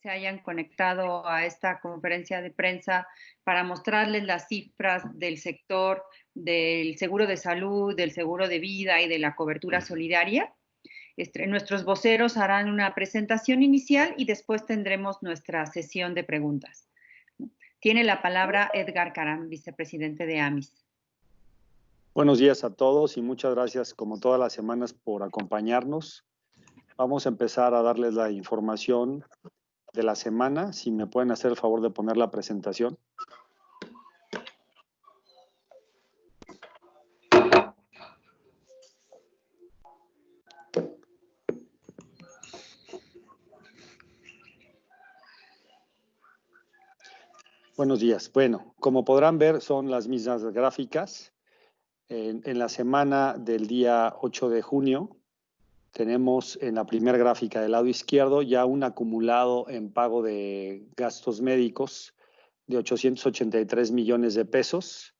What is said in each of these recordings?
se hayan conectado a esta conferencia de prensa para mostrarles las cifras del sector del seguro de salud, del seguro de vida y de la cobertura solidaria. Nuestros voceros harán una presentación inicial y después tendremos nuestra sesión de preguntas. Tiene la palabra Edgar Caram, vicepresidente de AMIS. Buenos días a todos y muchas gracias, como todas las semanas, por acompañarnos. Vamos a empezar a darles la información de la semana. Si me pueden hacer el favor de poner la presentación. Buenos días. Bueno, como podrán ver, son las mismas gráficas. En la semana del día 8 de junio, tenemos en la primera gráfica del lado izquierdo ya un acumulado en pago de gastos médicos de 883 millones de pesos.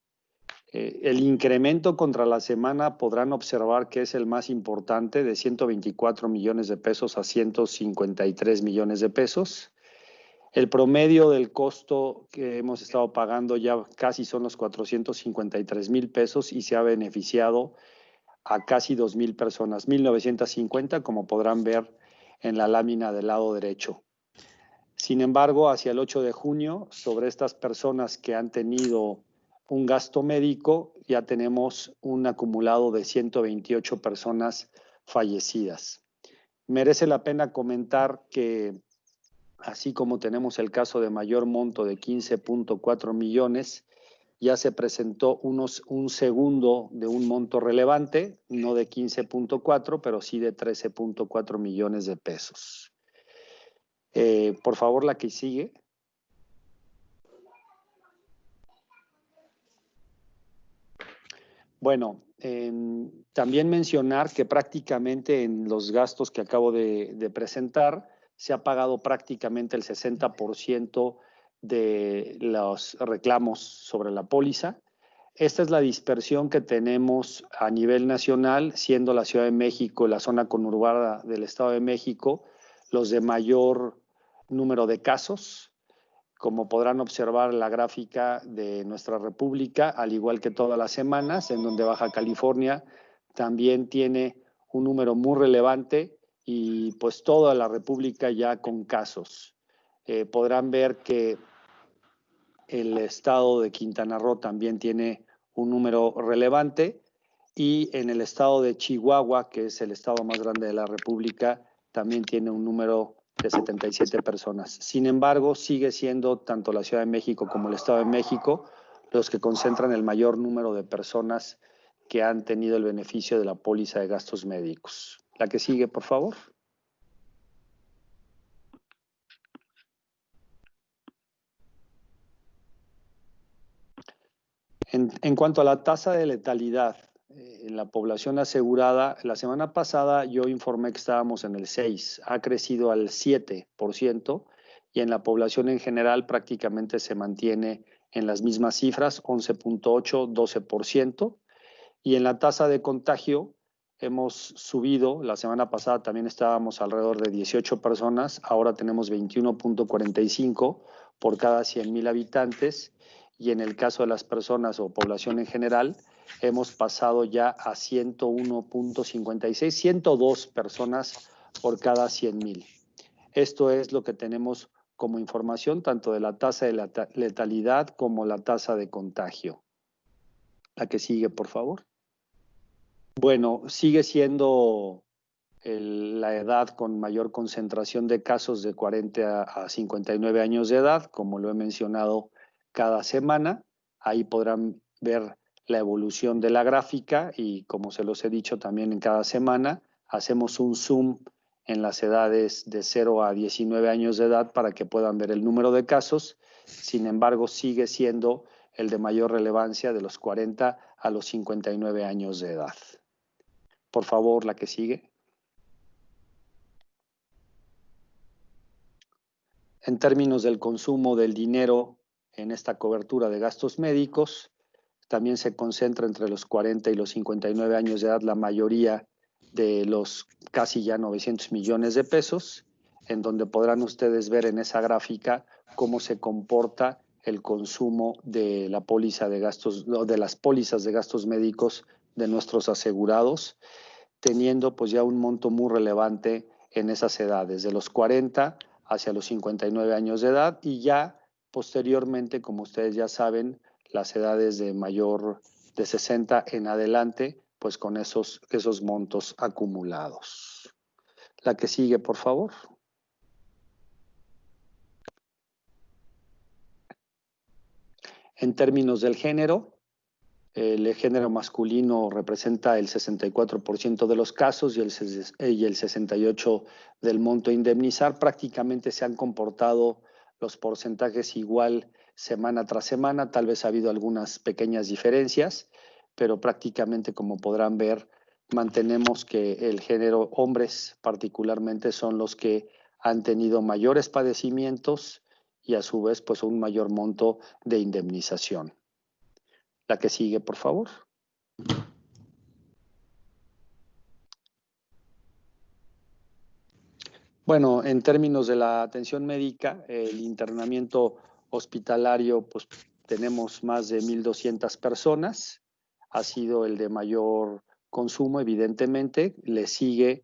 El incremento contra la semana podrán observar que es el más importante, de 124 millones de pesos a 153 millones de pesos. El promedio del costo que hemos estado pagando ya casi son los 453 mil pesos y se ha beneficiado a casi 2,000 personas, 1,950, como podrán ver en la lámina del lado derecho. Sin embargo, hacia el 8 de junio, sobre estas personas que han tenido un gasto médico, ya tenemos un acumulado de 128 personas fallecidas. Merece la pena comentar que, así como tenemos el caso de mayor monto de 15.4 millones, ya se presentó un segundo de un monto relevante, no de 15.4, pero sí de 13.4 millones de pesos. Por favor, la que sigue. Bueno, también mencionar que prácticamente en los gastos que acabo de presentar, se ha pagado prácticamente el 60% de los reclamos sobre la póliza. Esta es la dispersión que tenemos a nivel nacional, siendo la Ciudad de México, la zona conurbada del Estado de México, los de mayor número de casos. Como podrán observar en la gráfica de nuestra república, al igual que todas las semanas, en donde Baja California también tiene un número muy relevante y pues toda la república ya con casos. Podrán ver que el estado de Quintana Roo también tiene un número relevante y en el estado de Chihuahua, que es el estado más grande de la república, también tiene un número de 77 personas. Sin embargo, sigue siendo tanto la Ciudad de México como el Estado de México los que concentran el mayor número de personas que han tenido el beneficio de la póliza de gastos médicos. La que sigue, por favor. En cuanto a la tasa de letalidad en la población asegurada, la semana pasada yo informé que estábamos en el 6%, ha crecido al 7%, y en la población en general prácticamente se mantiene en las mismas cifras, 11.8%, 12%, y en la tasa de contagio hemos subido. La semana pasada también estábamos alrededor de 18 personas, ahora tenemos 21.45 por cada 100,000 habitantes, y en el caso de las personas o población en general, hemos pasado ya a 101.56, 102 personas por cada 100,000. Esto es lo que tenemos como información, tanto de la tasa de letalidad como la tasa de contagio. La que sigue, por favor. Bueno, sigue siendo la edad con mayor concentración de casos de 40 a 59 años de edad, como lo he mencionado cada semana. Ahí podrán ver la evolución de la gráfica y, como se los he dicho también en cada semana, hacemos un zoom en las edades de 0 a 19 años de edad para que puedan ver el número de casos. Sin embargo, sigue siendo el de mayor relevancia de los 40 a los 59 años de edad. Por favor, la que sigue. En términos del consumo del dinero en esta cobertura de gastos médicos, también se concentra entre los 40 y los 59 años de edad la mayoría de los casi ya 900 millones de pesos. en donde podrán ustedes ver en esa gráfica cómo se comporta el consumo de la póliza de gastos, de las pólizas de gastos médicos de nuestros asegurados, teniendo pues ya un monto muy relevante en esas edades, de los 40 hacia los 59 años de edad, y ya posteriormente, como ustedes ya saben, las edades de mayor de 60 en adelante, pues con esos montos acumulados. La que sigue, por favor. En términos del género, el género masculino representa el 64% de los casos y el 68% del monto a indemnizar. Prácticamente se han comportado los porcentajes igual semana tras semana. Tal vez ha habido algunas pequeñas diferencias, pero prácticamente, como podrán ver, mantenemos que el género hombres particularmente son los que han tenido mayores padecimientos y a su vez pues un mayor monto de indemnización. La que sigue, por favor. Bueno, en términos de la atención médica, el internamiento hospitalario, pues tenemos más de 1,200 personas. Ha sido el de mayor consumo, evidentemente. Le sigue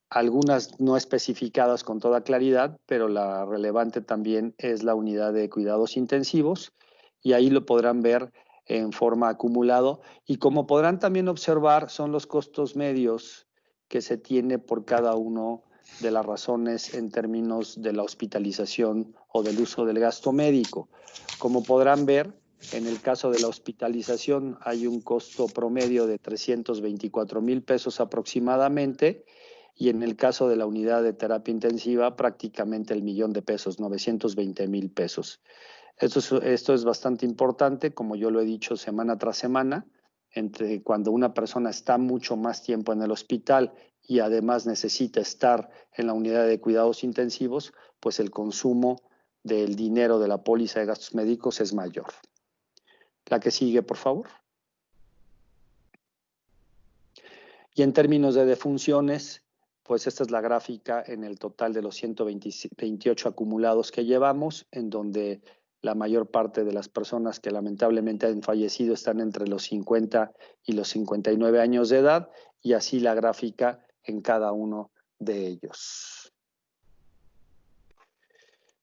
algunas no especificadas con toda claridad, pero la relevante también es la unidad de cuidados intensivos, y ahí lo podrán ver en forma acumulado. Y como podrán también observar, son los costos medios que se tiene por cada uno de las razones en términos de la hospitalización o del uso del gasto médico. Como podrán ver, en el caso de la hospitalización hay un costo promedio de 324,000 pesos aproximadamente, y en el caso de la unidad de terapia intensiva prácticamente el 1,000,000 de pesos, 920,000 pesos. Esto es bastante importante, como yo lo he dicho semana tras semana, entre cuando una persona está mucho más tiempo en el hospital y además necesita estar en la unidad de cuidados intensivos, pues el consumo del dinero de la póliza de gastos médicos es mayor. La que sigue, por favor. Y en términos de defunciones, pues esta es la gráfica en el total de los 128 acumulados que llevamos, en donde la mayor parte de las personas que lamentablemente han fallecido están entre los 50 y los 59 años de edad, y así la gráfica en cada uno de ellos.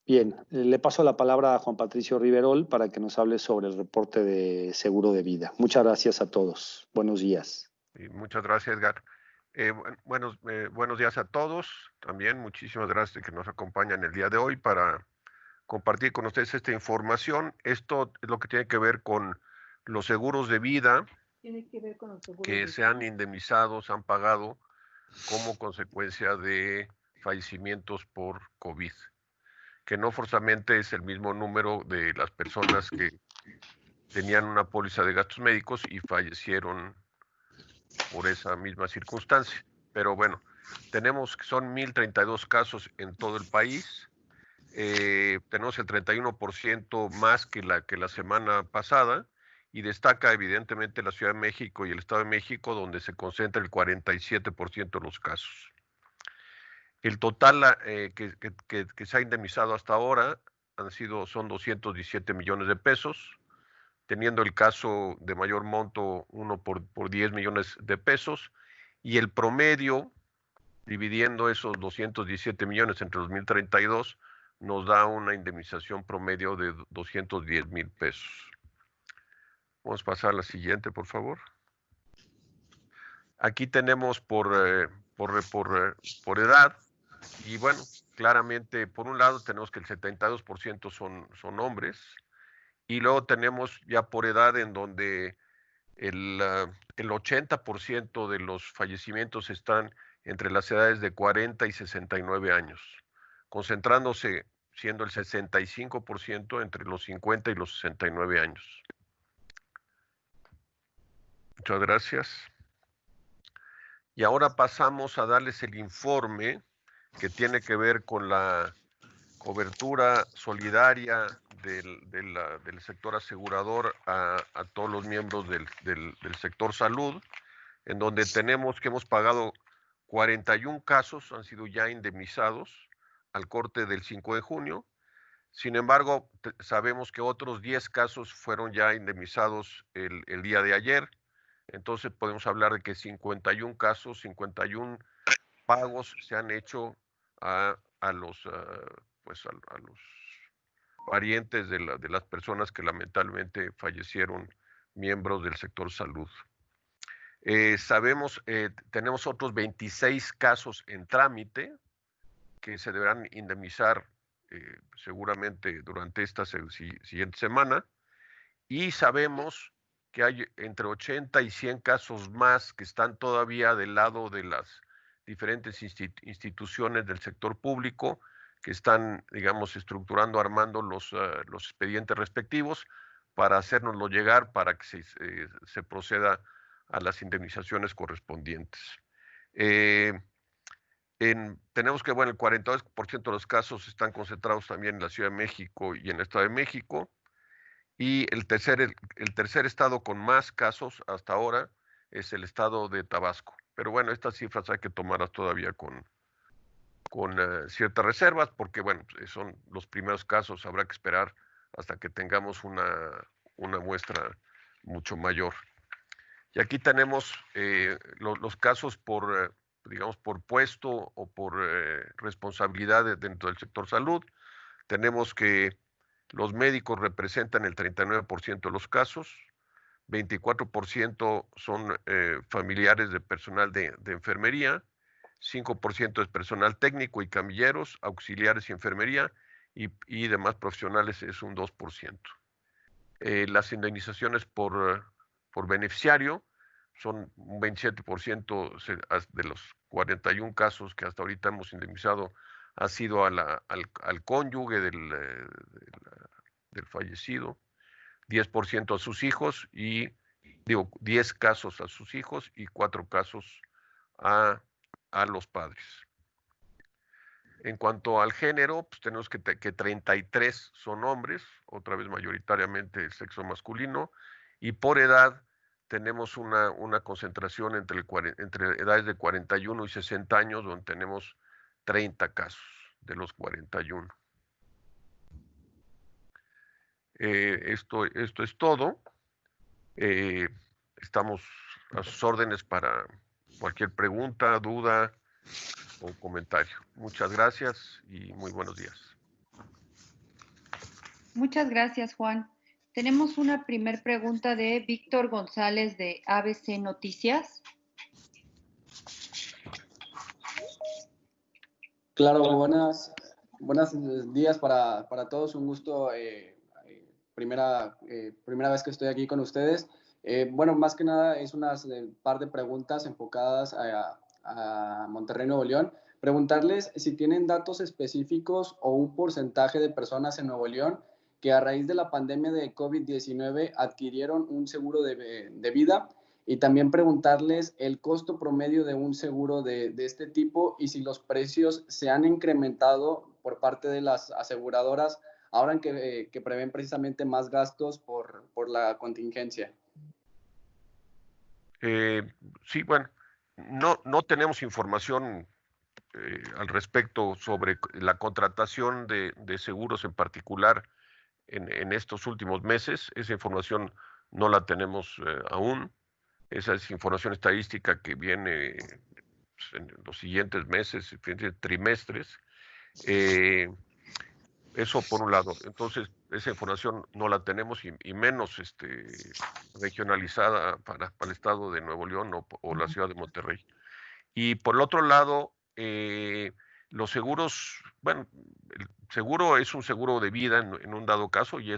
Bien, le paso la palabra a Juan Patricio Riverol para que nos hable sobre el reporte de seguro de vida. Muchas gracias a todos. Buenos días. Muchas gracias, Edgar. Buenos días a todos. También muchísimas gracias de que nos acompañan el día de hoy para compartir con ustedes esta información. Esto es lo que tiene que ver con los seguros de vida que se han indemnizado, se han pagado como consecuencia de fallecimientos por COVID, que no forzosamente es el mismo número de las personas que tenían una póliza de gastos médicos y fallecieron por esa misma circunstancia. Pero bueno, tenemos que son 1,032 casos en todo el país. Tenemos el 31% más que la semana pasada, y destaca evidentemente la Ciudad de México y el Estado de México, donde se concentra el 47% de los casos. El total que se ha indemnizado hasta ahora son 217 millones de pesos, teniendo el caso de mayor monto uno por 10 millones de pesos, y el promedio, dividiendo esos 217 millones entre 2032, nos da una indemnización promedio de 210,000 pesos. Vamos a pasar a la siguiente, por favor. Aquí tenemos por edad, y bueno, claramente, por un lado tenemos que el 72% son hombres, y luego tenemos ya por edad en donde el 80% de los fallecimientos están entre las edades de 40 y 69 años, concentrándose siendo el 65% entre los 50 y los 69 años. Muchas gracias. Y ahora pasamos a darles el informe que tiene que ver con la cobertura solidaria del sector asegurador a todos los miembros del sector salud, en donde tenemos que hemos pagado 41 casos han sido ya indemnizados al corte del 5 de junio. Sin embargo, sabemos que otros 10 casos fueron ya indemnizados el día de ayer. Entonces podemos hablar de que 51 casos, 51 pagos se han hecho a los parientes de las personas que lamentablemente fallecieron, miembros del sector salud. Tenemos otros 26 casos en trámite que se deberán indemnizar seguramente durante esta siguiente semana, y sabemos que hay entre 80 y 100 casos más que están todavía del lado de las diferentes instituciones del sector público que están, digamos, estructurando, armando los expedientes respectivos para hacérnoslo llegar para que se proceda a las indemnizaciones correspondientes. Tenemos que, bueno, el 42% de los casos están concentrados también en la Ciudad de México y en el Estado de México, y el tercer estado con más casos hasta ahora es el estado de Tabasco. Pero bueno, estas cifras hay que tomarlas todavía con ciertas reservas, porque bueno, son los primeros casos, habrá que esperar hasta que tengamos una muestra mucho mayor. Y aquí tenemos los casos por, digamos, por puesto o por responsabilidad dentro del sector salud. Tenemos que los médicos representan el 39% de los casos, 24% son familiares de personal de enfermería, 5% es personal técnico y camilleros, auxiliares y enfermería, y demás profesionales es un 2%. Las indemnizaciones por beneficiario son un 27% de los 41 casos que hasta ahorita hemos indemnizado, ha sido al cónyuge del fallecido, 10% a sus hijos, 10 casos a sus hijos y 4 casos a los padres. En cuanto al género, pues tenemos que 33 son hombres, otra vez mayoritariamente el sexo masculino, y por edad tenemos una concentración entre edades de 41 y 60 años, donde tenemos 30 casos de los 41. Esto es todo. Estamos a sus órdenes para cualquier pregunta, duda o comentario. Muchas gracias y muy buenos días. Muchas gracias, Juan. Tenemos una primer pregunta de Víctor González de ABC Noticias. Claro, buenos días para todos. Un gusto, primera vez que estoy aquí con ustedes. Bueno, más que nada es un par de preguntas enfocadas a Monterrey, Nuevo León. Preguntarles si tienen datos específicos o un porcentaje de personas en Nuevo León que a raíz de la pandemia de COVID-19 adquirieron un seguro de vida, y también preguntarles el costo promedio de un seguro de este tipo y si los precios se han incrementado por parte de las aseguradoras ahora que prevén precisamente más gastos por la contingencia. Sí, bueno, no tenemos información al respecto sobre la contratación de seguros en particular en estos últimos meses. Esa información no la tenemos aún. Esa es información estadística que viene en los siguientes meses, trimestres. Eso por un lado. Entonces, esa información no la tenemos, y menos regionalizada para el estado de Nuevo León o la ciudad de Monterrey. Y por el otro lado, los seguros, bueno, el seguro es un seguro de vida en un dado caso, y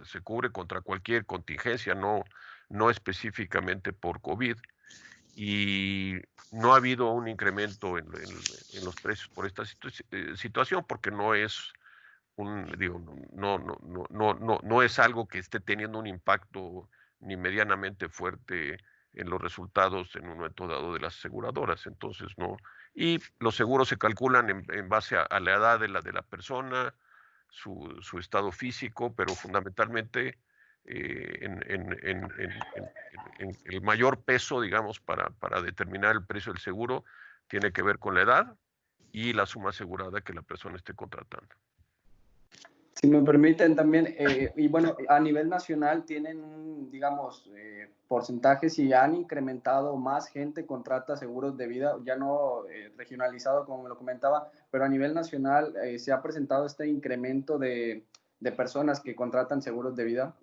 se cubre contra cualquier contingencia, no específicamente por COVID, y no ha habido un incremento en los precios por esta situación, porque no es no es algo que esté teniendo un impacto ni medianamente fuerte en los resultados en un momento dado de las aseguradoras. Entonces, no. Y los seguros se calculan en base a la edad de la persona, su estado físico, pero fundamentalmente en el mayor peso, digamos, para determinar el precio del seguro, tiene que ver con la edad y la suma asegurada que la persona esté contratando. Si me permiten también, y bueno, a nivel nacional tienen, digamos, porcentajes y han incrementado, más gente contrata seguros de vida, ya no regionalizado como me lo comentaba, pero a nivel nacional se ha presentado este incremento de personas que contratan seguros de vida.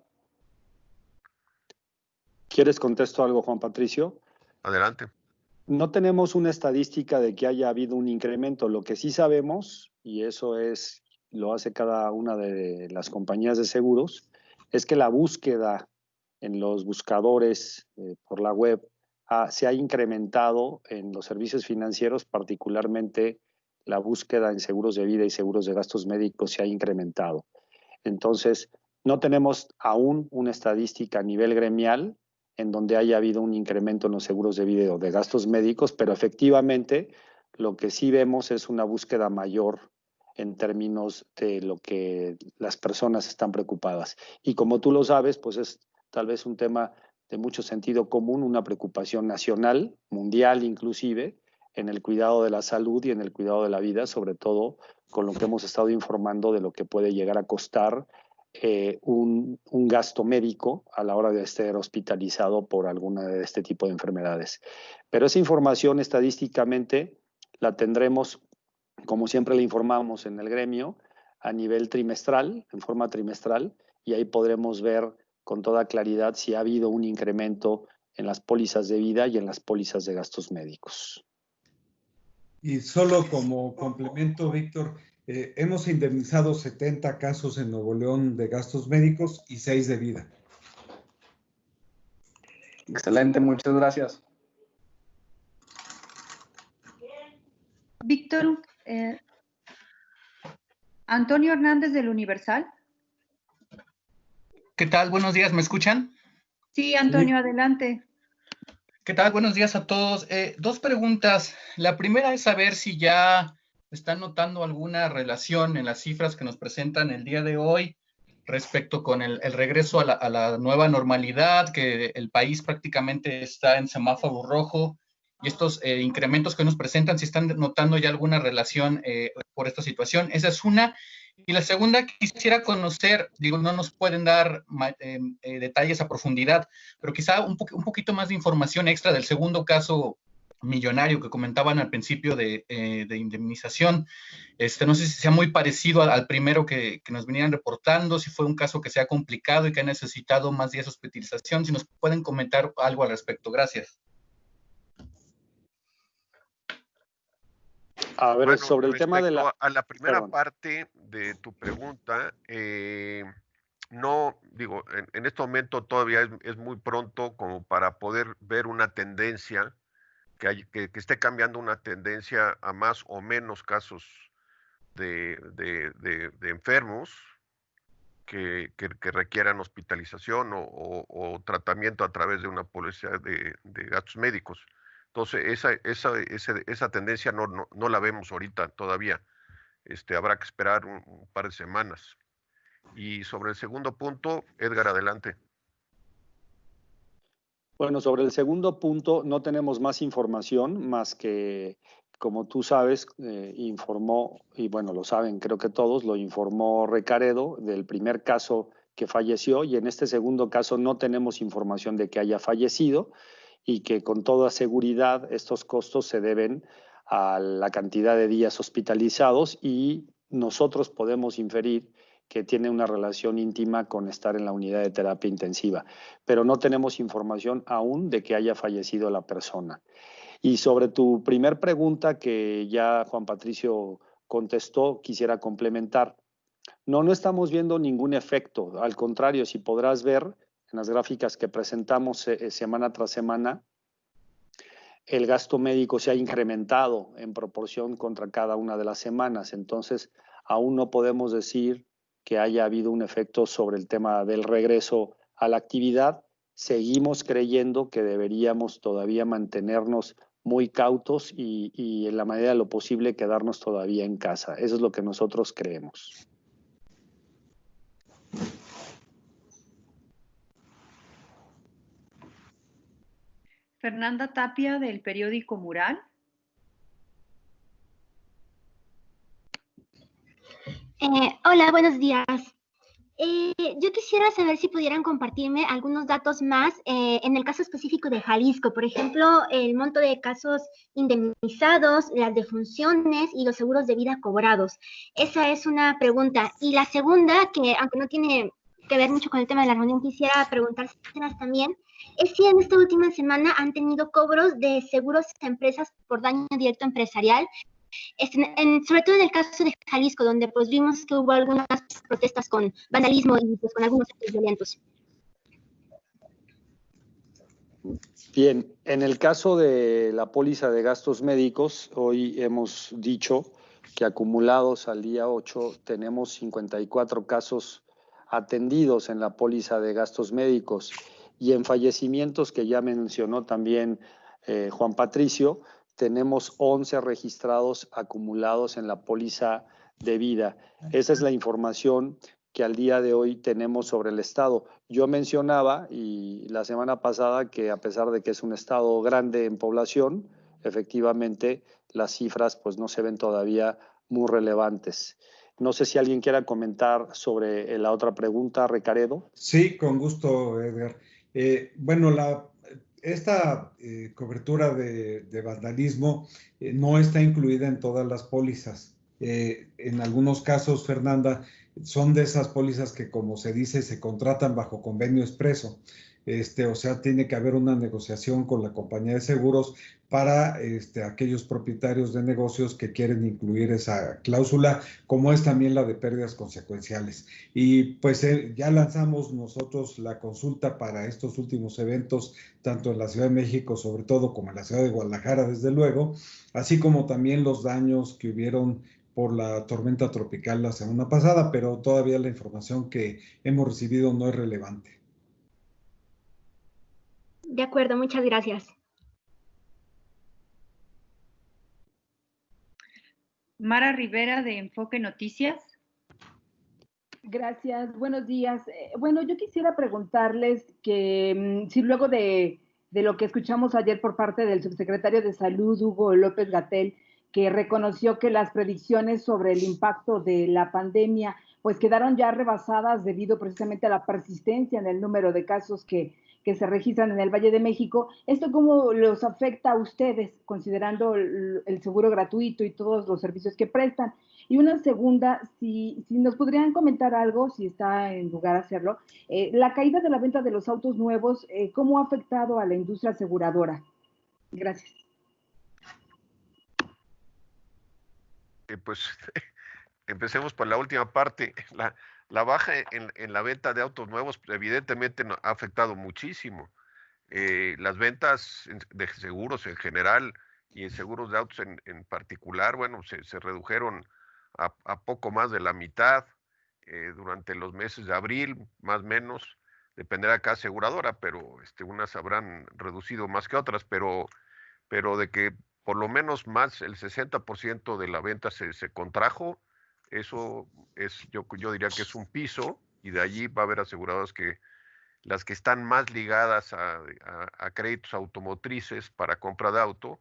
¿Quieres contesto algo, Juan Patricio? Adelante. No tenemos una estadística de que haya habido un incremento. Lo que sí sabemos, y eso lo hace cada una de las compañías de seguros, es que la búsqueda en los buscadores por la web se ha incrementado en los servicios financieros, particularmente la búsqueda en seguros de vida y seguros de gastos médicos se ha incrementado. Entonces, no tenemos aún una estadística a nivel gremial en donde haya habido un incremento en los seguros de vida o de gastos médicos, pero efectivamente lo que sí vemos es una búsqueda mayor en términos de lo que las personas están preocupadas. Y como tú lo sabes, pues es tal vez un tema de mucho sentido común, una preocupación nacional, mundial inclusive, en el cuidado de la salud y en el cuidado de la vida, sobre todo con lo que hemos estado informando de lo que puede llegar a costar un gasto médico a la hora de estar hospitalizado por alguna de este tipo de enfermedades. Pero esa información estadísticamente la tendremos, como siempre le informamos en el gremio, a nivel trimestral, en forma trimestral, y ahí podremos ver con toda claridad si ha habido un incremento en las pólizas de vida y en las pólizas de gastos médicos. Y solo como complemento, Víctor, hemos indemnizado 70 casos en Nuevo León de gastos médicos y 6 de vida. Excelente, muchas gracias. Víctor, Antonio Hernández del Universal. ¿Qué tal? Buenos días, ¿me escuchan? Sí, Antonio, sí. Adelante. ¿Qué tal? Buenos días a todos. Dos preguntas. La primera es saber si ya están notando alguna relación en las cifras que nos presentan el día de hoy respecto con el regreso a la nueva normalidad, que el país prácticamente está en semáforo rojo, y estos incrementos que nos presentan, si están notando ya alguna relación por esta situación. Esa es una. Y la segunda, quisiera conocer, digo, no nos pueden dar detalles a profundidad, pero quizá un poquito más de información extra del segundo caso millonario que comentaban al principio de indemnización. No sé si sea muy parecido al primero que nos venían reportando, si fue un caso que sea complicado y que ha necesitado más días de hospitalización. Si nos pueden comentar algo al respecto. Gracias. A ver, bueno, sobre el tema de a la primera parte de tu pregunta, no, digo, en este momento todavía es muy pronto como para poder ver una tendencia, que esté cambiando una tendencia a más o menos casos de enfermos que requieran hospitalización o tratamiento a través de una póliza de gastos médicos. Entonces, esa tendencia no la vemos ahorita todavía. Habrá que esperar un par de semanas. Y sobre el segundo punto, Edgar, adelante. Bueno, sobre el segundo punto no tenemos más información, más que, como tú sabes, informó, y bueno, lo saben creo que todos, lo informó Recaredo del primer caso que falleció, y en este segundo caso no tenemos información de que haya fallecido, y que con toda seguridad estos costos se deben a la cantidad de días hospitalizados, y nosotros podemos inferir que tiene una relación íntima con estar en la unidad de terapia intensiva, pero no tenemos información aún de que haya fallecido la persona. Y sobre tu primer pregunta, que ya Juan Patricio contestó, quisiera complementar. No estamos viendo ningún efecto, al contrario, si podrás ver en las gráficas que presentamos semana tras semana, el gasto médico se ha incrementado en proporción contra cada una de las semanas. Entonces, aún no podemos decir que haya habido un efecto sobre el tema del regreso a la actividad. Seguimos creyendo que deberíamos todavía mantenernos muy cautos y en la medida de lo posible quedarnos todavía en casa. Eso es lo que nosotros creemos. Fernanda Tapia, del periódico Mural. Hola, buenos días. Yo quisiera saber si pudieran compartirme algunos datos más en el caso específico de Jalisco, por ejemplo, el monto de casos indemnizados, las defunciones y los seguros de vida cobrados. Esa es una pregunta. Y la segunda, que aunque no tiene que ver mucho con el tema de la reunión, quisiera preguntárselas también, es si en esta última semana han tenido cobros de seguros a empresas por daño directo empresarial, sobre todo en el caso de Jalisco, donde pues vimos que hubo algunas protestas con vandalismo y pues con algunos actos violentos. Bien, en el caso de la póliza de gastos médicos, hoy hemos dicho que acumulados al día 8 tenemos 54 casos atendidos en la póliza de gastos médicos, y en fallecimientos, que ya mencionó también Juan Patricio, tenemos 11 registrados acumulados en la póliza de vida. Esa es la información que al día de hoy tenemos sobre el estado. Yo mencionaba y la semana pasada que, a pesar de que es un estado grande en población, efectivamente las cifras pues no se ven todavía muy relevantes. No sé si alguien quiera comentar sobre la otra pregunta, Recaredo. Sí, con gusto, Edgar. Bueno, esta cobertura de vandalismo no está incluida en todas las pólizas. En algunos casos, Fernanda, son de esas pólizas que, como se dice, se contratan bajo convenio expreso. O sea, tiene que haber una negociación con la compañía de seguros para aquellos propietarios de negocios que quieren incluir esa cláusula, como es también la de pérdidas consecuenciales. Y pues ya lanzamos nosotros la consulta para estos últimos eventos, tanto en la Ciudad de México, sobre todo, como en la ciudad de Guadalajara, desde luego, así como también los daños que hubieron por la tormenta tropical la semana pasada, pero todavía la información que hemos recibido no es relevante. De acuerdo, muchas gracias. Mara Rivera, de Enfoque Noticias. Gracias, buenos días. Bueno, yo quisiera preguntarles que si luego de lo que escuchamos ayer por parte del subsecretario de Salud, Hugo López-Gatell, que reconoció que las predicciones sobre el impacto de la pandemia pues quedaron ya rebasadas debido precisamente a la persistencia en el número de casos que se registran en el Valle de México. ¿Esto cómo los afecta a ustedes, considerando el seguro gratuito y todos los servicios que prestan? Y una segunda, si nos podrían comentar algo, si está en lugar hacerlo, la caída de la venta de los autos nuevos, ¿cómo ha afectado a la industria aseguradora? Gracias. Pues empecemos por la última parte. La baja en la venta de autos nuevos evidentemente ha afectado muchísimo. Las ventas de seguros en general y en seguros de autos en particular, bueno, se redujeron a poco más de la mitad durante los meses de abril, más o menos, dependerá de cada aseguradora, pero unas habrán reducido más que otras, pero de que por lo menos más el 60% de la venta se contrajo. Eso es, yo diría que es un piso, y de allí va a haber aseguradoras que las que están más ligadas a créditos automotrices para compra de auto,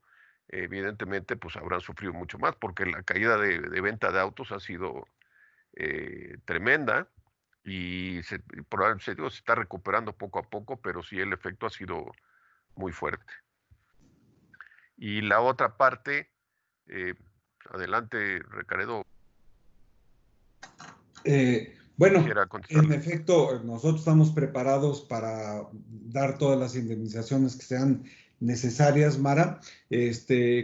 evidentemente pues habrán sufrido mucho más, porque la caída de venta de autos ha sido tremenda, y probablemente se está recuperando poco a poco, pero sí el efecto ha sido muy fuerte. Y la otra parte, adelante, Recaredo. Bueno, en efecto, nosotros estamos preparados para dar todas las indemnizaciones que sean necesarias, Mara.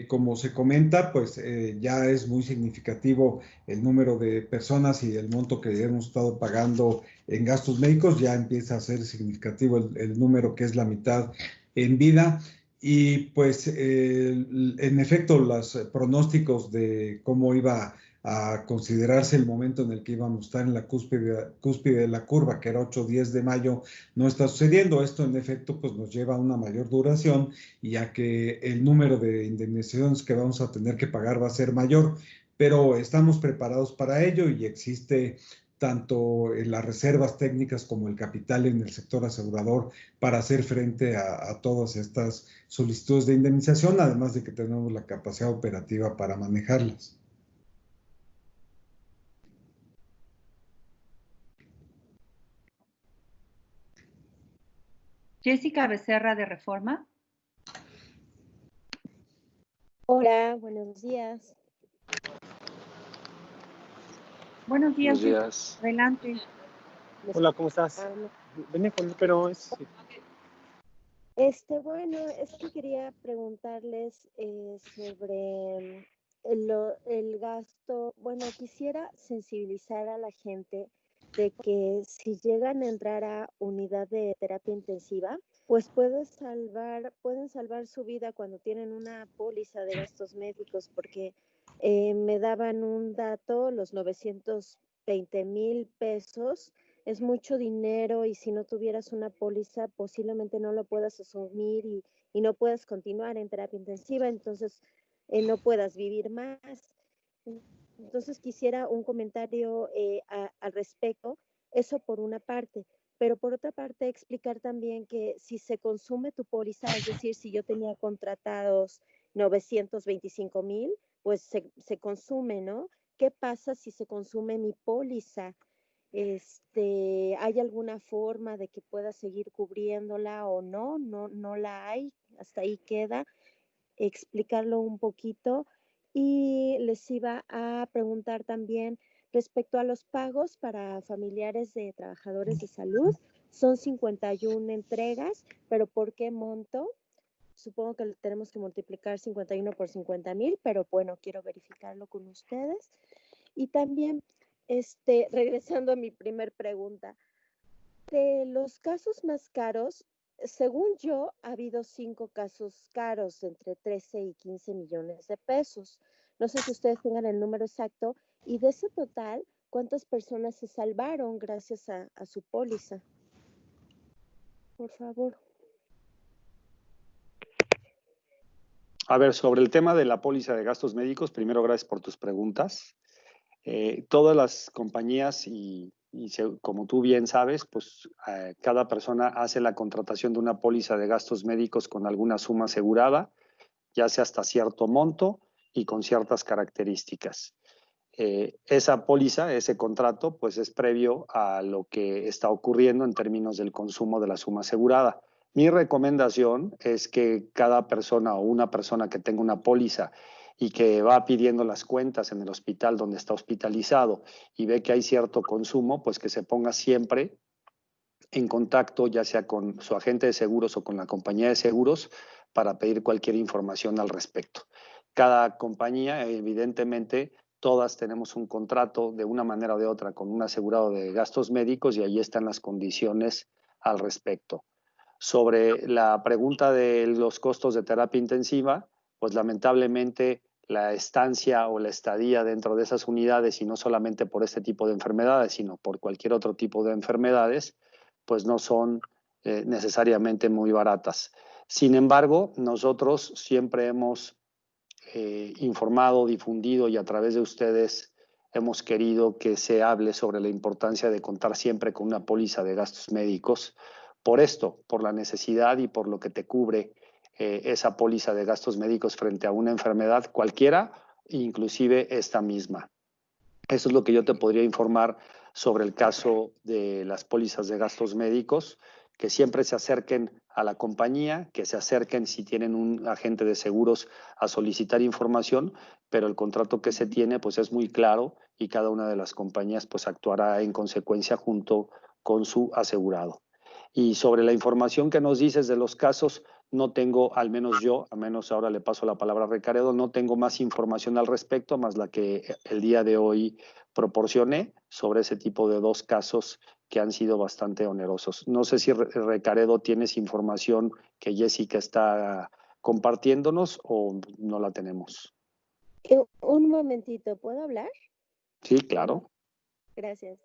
Como se comenta, pues ya es muy significativo el número de personas y el monto que hemos estado pagando en gastos médicos. Ya empieza a ser significativo el número, que es la mitad en vida. Y pues en efecto los pronósticos de cómo iba a considerarse el momento en el que íbamos a estar en la cúspide de la curva, que era 8 o 10 de mayo, no está sucediendo. Esto en efecto pues nos lleva a una mayor duración, y a que el número de indemnizaciones que vamos a tener que pagar va a ser mayor, pero estamos preparados para ello, y existe tanto en las reservas técnicas como el capital en el sector asegurador para hacer frente a todas estas solicitudes de indemnización, además de que tenemos la capacidad operativa para manejarlas. Jessica Becerra de Reforma. Hola, buenos días. Buenos días. Buenos días. Adelante. Hola, ¿cómo estás? Venía con, pero es... Bueno, es que quería preguntarles sobre el gasto. Bueno, quisiera sensibilizar a la gente de que si llegan a entrar a unidad de terapia intensiva, pues pueden salvar su vida cuando tienen una póliza de gastos médicos, porque me daban un dato, los 920,000 pesos. Es mucho dinero y si no tuvieras una póliza posiblemente no lo puedas asumir y no puedas continuar en terapia intensiva, entonces no puedas vivir más. Entonces quisiera un comentario al respecto, eso por una parte, pero por otra parte explicar también que si se consume tu póliza, es decir, si yo tenía contratados 925,000, pues se consume, ¿no? ¿Qué pasa si se consume mi póliza? ¿Hay alguna forma de que pueda seguir cubriéndola o no? No la hay, hasta ahí queda. Explicarlo un poquito. Y les iba a preguntar también respecto a los pagos para familiares de trabajadores de salud. Son 51 entregas, pero ¿por qué monto? Supongo que tenemos que multiplicar 51 por 50,000, pero bueno, quiero verificarlo con ustedes. Y también, regresando a mi primer pregunta, de los casos más caros, según yo, ha habido 5 casos caros entre 13 y 15 millones de pesos. No sé si ustedes tengan el número exacto. Y de ese total, ¿cuántas personas se salvaron gracias a su póliza? Por favor. A ver, sobre el tema de la póliza de gastos médicos, primero gracias por tus preguntas. Todas las compañías como tú bien sabes, pues cada persona hace la contratación de una póliza de gastos médicos con alguna suma asegurada, ya sea hasta cierto monto y con ciertas características. Esa póliza, ese contrato, pues es previo a lo que está ocurriendo en términos del consumo de la suma asegurada. Mi recomendación es que cada persona o una persona que tenga una póliza y que va pidiendo las cuentas en el hospital donde está hospitalizado y ve que hay cierto consumo, pues que se ponga siempre en contacto, ya sea con su agente de seguros o con la compañía de seguros, para pedir cualquier información al respecto. Cada compañía, evidentemente, todas tenemos un contrato de una manera o de otra con un asegurado de gastos médicos y ahí están las condiciones al respecto. Sobre la pregunta de los costos de terapia intensiva, pues lamentablemente la estancia o la estadía dentro de esas unidades, y no solamente por este tipo de enfermedades, sino por cualquier otro tipo de enfermedades, pues no son necesariamente muy baratas. Sin embargo, nosotros siempre hemos informado, difundido y a través de ustedes hemos querido que se hable sobre la importancia de contar siempre con una póliza de gastos médicos. Por esto, por la necesidad y por lo que te cubre esa póliza de gastos médicos frente a una enfermedad cualquiera, inclusive esta misma. Eso es lo que yo te podría informar sobre el caso de las pólizas de gastos médicos, que siempre se acerquen a la compañía, que se acerquen si tienen un agente de seguros a solicitar información, pero el contrato que se tiene pues es muy claro y cada una de las compañías pues actuará en consecuencia junto con su asegurado. Y sobre la información que nos dices de los casos, no tengo, al menos yo, al menos ahora le paso la palabra a Ricardo, no tengo más información al respecto, más la que el día de hoy proporcioné sobre ese tipo de 2 casos que han sido bastante onerosos. No sé si Ricardo tienes información que Jessica está compartiéndonos o no la tenemos. Un momentito, ¿puedo hablar? Sí, claro. Gracias.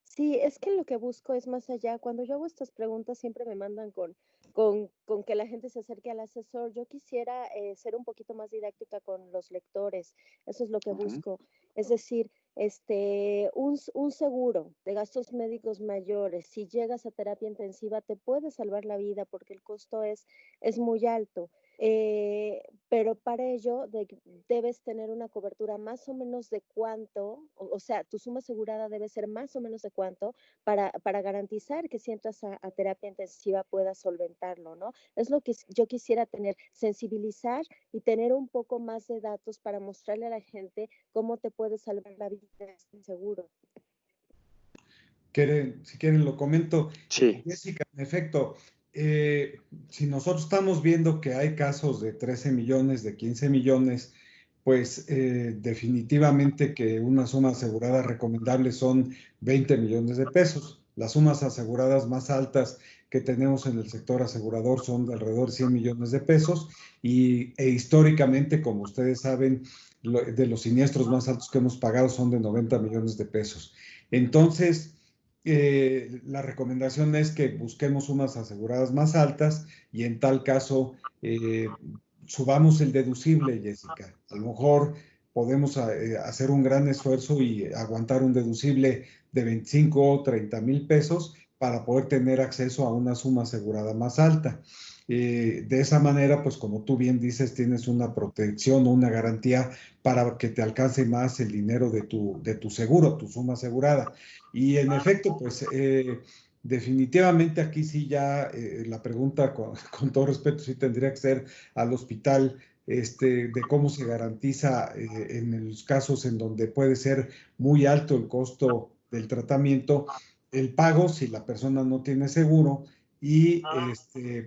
Sí, es que lo que busco es más allá. Cuando yo hago estas preguntas siempre me mandan con que la gente se acerque al asesor. Yo quisiera ser un poquito más didáctica con los lectores. Eso es lo que busco. Es decir, un seguro de gastos médicos mayores, si llegas a terapia intensiva, te puede salvar la vida porque el costo es muy alto. Pero para ello debes tener una cobertura más o menos de cuánto, o sea, tu suma asegurada debe ser más o menos de cuánto para garantizar que si entras a terapia intensiva puedas solventarlo, ¿no? Es lo que yo quisiera tener, sensibilizar y tener un poco más de datos para mostrarle a la gente cómo te puede salvar la vida este seguro. Si quieren lo comento. Sí. Jessica, en efecto, si nosotros estamos viendo que hay casos de 13 millones, de 15 millones, pues definitivamente que una suma asegurada recomendable son 20 millones de pesos. Las sumas aseguradas más altas que tenemos en el sector asegurador son de alrededor de 100 millones de pesos e históricamente, como ustedes saben, de los siniestros más altos que hemos pagado son de 90 millones de pesos. Entonces, la recomendación es que busquemos unas aseguradas más altas y en tal caso subamos el deducible, Jessica. A lo mejor podemos hacer un gran esfuerzo y aguantar un deducible de 25 o 30 mil pesos para poder tener acceso a una suma asegurada más alta. De esa manera, pues como tú bien dices, tienes una protección o una garantía para que te alcance más el dinero de tu seguro, tu suma asegurada. Y en efecto, pues definitivamente aquí sí ya la pregunta, con todo respeto, sí tendría que ser al hospital de cómo se garantiza en los casos en donde puede ser muy alto el costo del tratamiento, el pago si la persona no tiene seguro y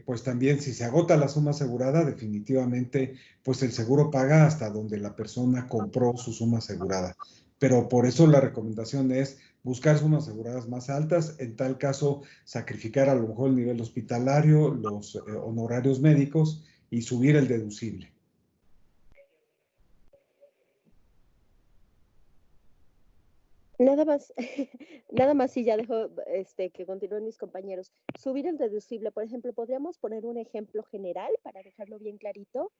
pues también si se agota la suma asegurada, definitivamente pues el seguro paga hasta donde la persona compró su suma asegurada. Pero por eso la recomendación es buscar sumas aseguradas más altas, en tal caso sacrificar a lo mejor el nivel hospitalario, los honorarios médicos y subir el deducible. Nada más y ya dejo que continúen mis compañeros. Subir el deducible, por ejemplo, ¿podríamos poner un ejemplo general para dejarlo bien clarito?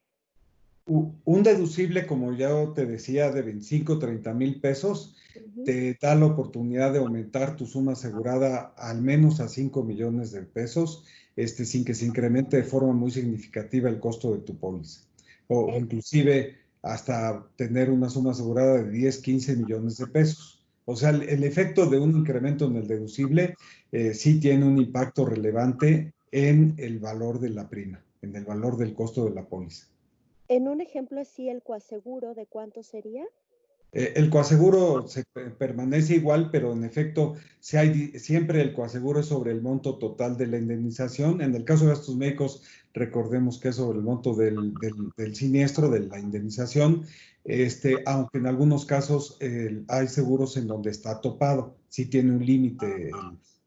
Un deducible, como ya te decía, de 25, 30 mil pesos, te da la oportunidad de aumentar tu suma asegurada al menos a 5 millones de pesos, sin que se incremente de forma muy significativa el costo de tu póliza. O inclusive hasta tener una suma asegurada de 10, 15 millones de pesos. O sea, el efecto de un incremento en el deducible sí tiene un impacto relevante en el valor de la prima, en el valor del costo de la póliza. En un ejemplo así, ¿el coaseguro de cuánto sería? El coaseguro permanece igual, pero en efecto, siempre el coaseguro es sobre el monto total de la indemnización. En el caso de gastos médicos, recordemos que es sobre el monto del siniestro, de la indemnización, aunque en algunos casos hay seguros en donde está topado, sí tiene un límite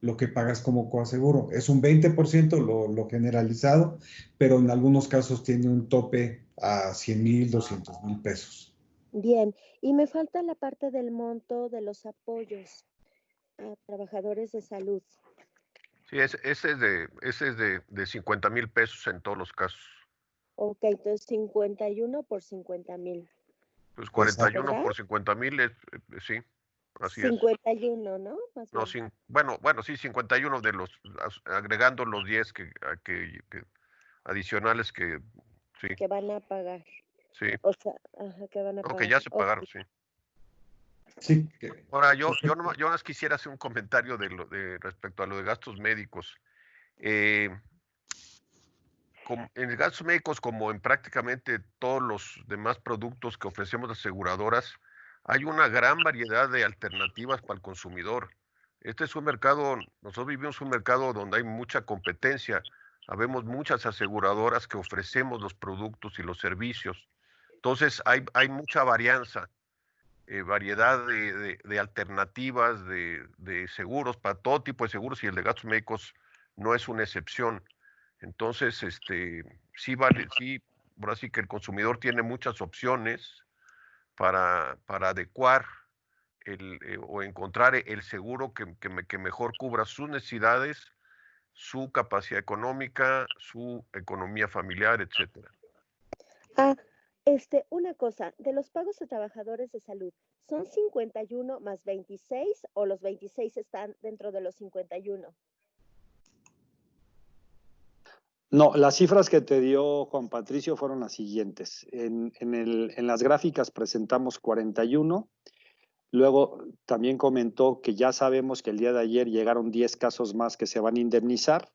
lo que pagas como coaseguro. Es un 20% lo generalizado, pero en algunos casos tiene un tope a 100,000, 200,000 pesos. Bien, y me falta la parte del monto de los apoyos a trabajadores de salud. Sí, ese es de 50,000 pesos en todos los casos. Ok, entonces 51 por 50,000. Pues 41 por 50,000, sí, así 51, ¿no? No, bueno, sí, 51 de los, agregando los 10 que adicionales que, sí. Que van a pagar. Sí. O sea, que van a pagar. Que ya se pagaron, sí. Sí. Ahora, yo más quisiera hacer un comentario respecto a lo de gastos médicos. En gastos médicos, como en prácticamente todos los demás productos que ofrecemos las aseguradoras, hay una gran variedad de alternativas para el consumidor. Este es un mercado, nosotros vivimos un mercado donde hay mucha competencia. Habemos muchas aseguradoras que ofrecemos los productos y los servicios. Entonces, hay mucha varianza. Variedad de alternativas de seguros para todo tipo de seguros y el de gastos médicos no es una excepción. Entonces, sí vale, sí, ahora sí que el consumidor tiene muchas opciones para adecuar o encontrar el seguro que mejor cubra sus necesidades, su capacidad económica, su economía familiar, etcétera. Una cosa, de los pagos a trabajadores de salud, ¿son 51 más 26 o los 26 están dentro de los 51? No, las cifras que te dio Juan Patricio fueron las siguientes. En las gráficas presentamos 41. Luego también comentó que ya sabemos que el día de ayer llegaron 10 casos más que se van a indemnizar.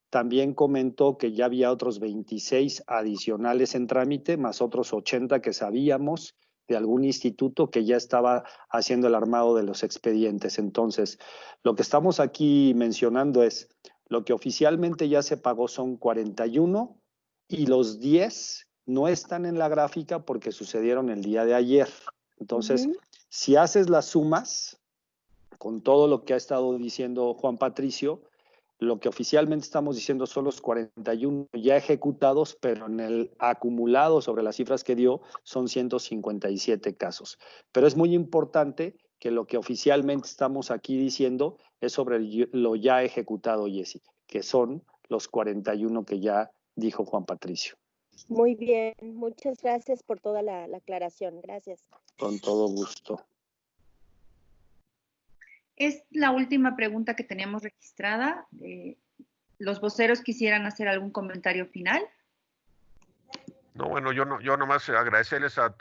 También comentó que ya había otros 26 adicionales en trámite, más otros 80 que sabíamos de algún instituto que ya estaba haciendo el armado de los expedientes. Entonces, lo que estamos aquí mencionando es, lo que oficialmente ya se pagó son 41 y los 10 no están en la gráfica porque sucedieron el día de ayer. Entonces, si haces las sumas con todo lo que ha estado diciendo Juan Patricio, lo que oficialmente estamos diciendo son los 41 ya ejecutados, pero en el acumulado sobre las cifras que dio son 157 casos. Pero es muy importante que lo que oficialmente estamos aquí diciendo es sobre lo ya ejecutado, Jessy, que son los 41 que ya dijo Juan Patricio. Muy bien, muchas gracias por toda la aclaración. Gracias. Con todo gusto. Es la última pregunta que tenemos registrada. ¿Los voceros quisieran hacer algún comentario final? No, bueno, yo nomás agradecerles a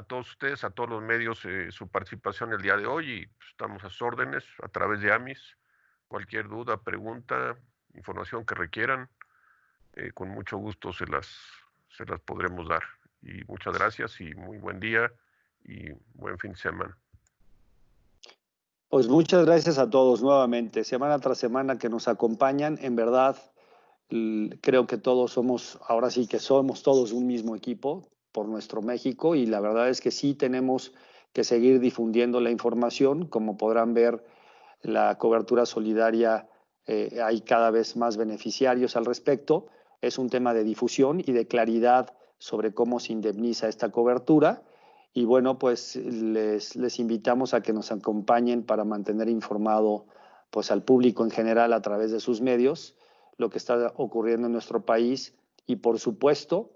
todos ustedes, a todos los medios, su participación el día de hoy, y pues, estamos a sus órdenes a través de AMIS. Cualquier duda, pregunta, información que requieran, con mucho gusto se las podremos dar. Y muchas gracias y muy buen día y buen fin de semana. Pues muchas gracias a todos nuevamente, semana tras semana que nos acompañan. En verdad, creo que todos somos, ahora sí que somos todos un mismo equipo por nuestro México, y la verdad es que sí tenemos que seguir difundiendo la información. Como podrán ver, la cobertura solidaria, hay cada vez más beneficiarios al respecto. Es un tema de difusión y de claridad sobre cómo se indemniza esta cobertura. Y bueno, pues les invitamos a que nos acompañen para mantener informado pues al público en general a través de sus medios lo que está ocurriendo en nuestro país. Y por supuesto,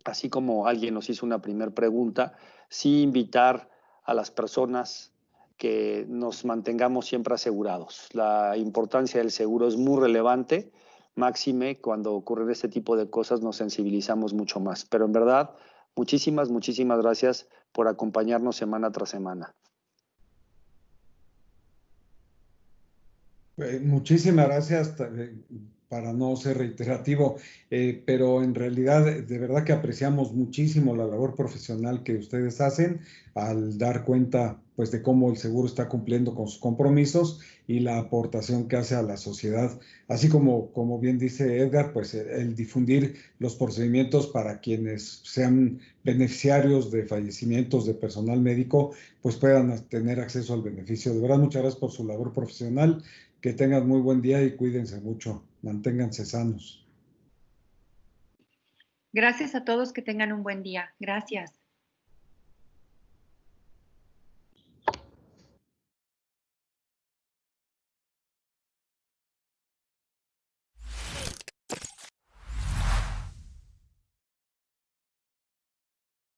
así como alguien nos hizo una primera pregunta, sí invitar a las personas que nos mantengamos siempre asegurados. La importancia del seguro es muy relevante, máxime cuando ocurren este tipo de cosas nos sensibilizamos mucho más. Pero en verdad, muchísimas gracias por acompañarnos semana tras semana. Muchísimas gracias, para no ser reiterativo, pero en realidad de verdad que apreciamos muchísimo la labor profesional que ustedes hacen al dar cuenta pues de cómo el seguro está cumpliendo con sus compromisos y la aportación que hace a la sociedad, así como bien dice Edgar, pues el difundir los procedimientos para quienes sean beneficiarios de fallecimientos de personal médico pues puedan tener acceso al beneficio. De verdad, muchas gracias por su labor profesional. Que tengan muy buen día y cuídense mucho. Manténganse sanos. Gracias a todos, que tengan un buen día. Gracias.